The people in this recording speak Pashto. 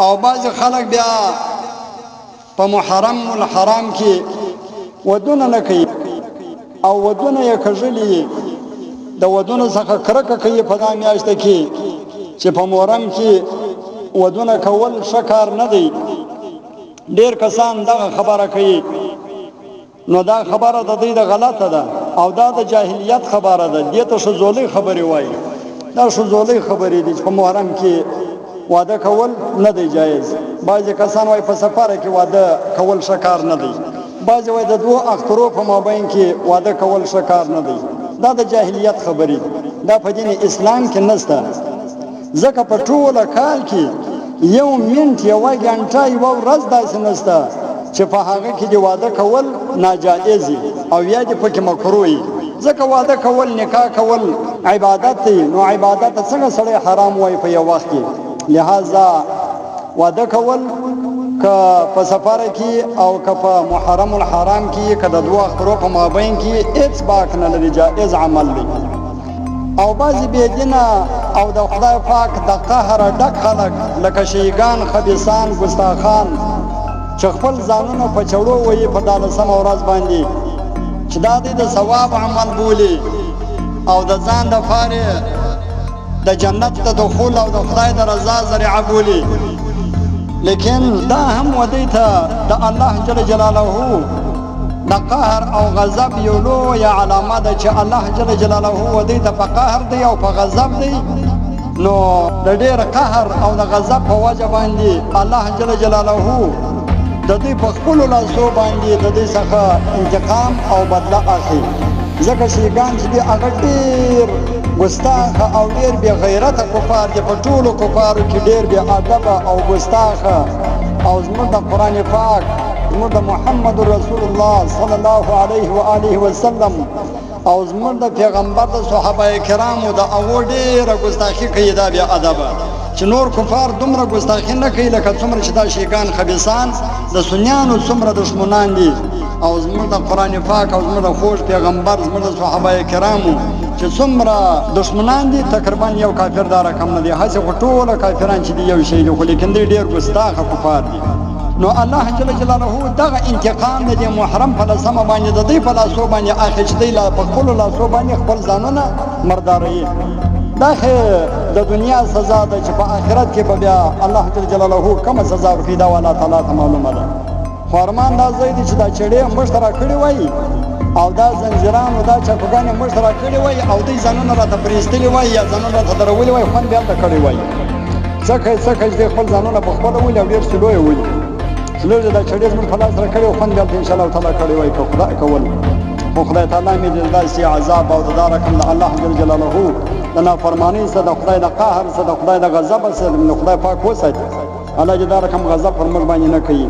او بعض خلک بیا په محرم الحرام کې ودونه نه کوي او ودونه یې کژلي د ودونه څخه کرکه کوي په دا میاشته کې چې په محرم کې ودونه کول ښه کار نه دی. ډېر کسان دغه خبره کوي، نو دا خبره د دوی د غلطه ده او دا د جاهلیت خبره ده. دې ته ښځولۍ خبرې وایي. دا ښځولۍ خبرې دي چې په محرم کې واده کول نه دی جایز. بعضې کسان وایي په سفره کې واده کول ښه کار نه دی. بعضې وایي د دوو اخترو په مابین کې واده کول ښه کار نه دی. دا د جاهلیت خبرې دي. دا په دین اسلام کې نشته. ځکه په ټوله کال کې یو منټ یوه ګنټه یوه ورځ داسې نشته چې په هغه کې د واده کول ناجایز او یا دې پکې مکروه وي. ځکه واده کول نکاح کول عبادت دی، نو عبادت ته څنګه سړی حرام وایي په یو وخت کې؟ لہذا واده کول که په سفر کې او که په محرم الحرام کې که د دوه اخترو په مابین کې هېڅ باک نه لري، جایز عمل دی. او بعضې بېدینه او د خدای پاک د قهره ډک خلک لکه شیګان، خبیثان، ګستاخان چې خپل ځانونه په چړو وهي په 14مه ورځ باندې چې دا دوی د ثواب عمل بولي او د ځان دپاره د جنت د دخول او د خدای د رضا ذریعه بولي. لیکن دا هم ودی ته د الله جل جلاله د قهر او غضب یو لویه علامه ده چې الله جل جلاله ودی ته په قهر دی او په غضب دی. نو د ډېر قهر او د غضب په وجه باندې الله جل جلاله د دوی په خپلو لاسو باندې د دوی څخه انتقام او بدله اخلي. ځکه شیګان چې دي هغه ډېر ګستاخه او ډېر بې غیرته کفار دي. په ټولو کفارو کې ډېر بې ادبه او ګستاخه او زموږ د قرآن پاک، زموږ د محمد رسول الله صلی الله علیه و آله وسلم او زموږ د پیغمبر د صحابه کرامو د هغو ډېره ګستاخي کوي. دا بې ادبه چې نور کفار دومره ګستاخي نه کوي لکه څومره چې دا شیګان خبیثان د سنیانو څومره دښمنان دي. او زموږ د قرآن پاک او زموږ د خوږ پیغمبر، زموږ د صحابه کرامو چې څومره دښمنان دي، تقریبا یو کافر دا رقم نه دی. هسې خو ټوله کافران چې دي یو شی دي، خو لیکن دوی ډېر ګستاخه کفار دي. نو الله جل جلاله دغه انتقام د دې محرم په 10مه باندې د دوی په لاسو باندې اخلي چې دوی په خپلو لاسو باندې خپل ځانونه مرداروي. دا د دنیا سزا ده چې په آخرت کې به بیا الله جل جلاله کومه سزا ورکوي، دا الله تعالی ته معلومه ده. خو ارمان دا ځای دی چې دا چړې موږ ته راکړې وایي او دا زنجیران او دا چاقوګانې موږ ته راکړې وایي او دوی ځانونه راته پرېستلي وایي یا ځانونه راته درولي وایي، خوند بیا هلته کړی وایي. څکه چې دوی خپل ځانونه په خپله ولي او ډېر سلو یې ولي. لږ دا چړې زموږ په لاس راکړې او خوند بیا هلته انشاءالله تعالی کړی وایي که خدای کول. خو خدای تعالی مې د داسې عذاب او د دا رقم د الله جل جلاله د نافرمانۍ څخه، د خدای د قهر څخه، د خدای د غضب څخه د خدای پاک وساتي. الله چې دا رقم غضب پر موږ باندې نه کوي.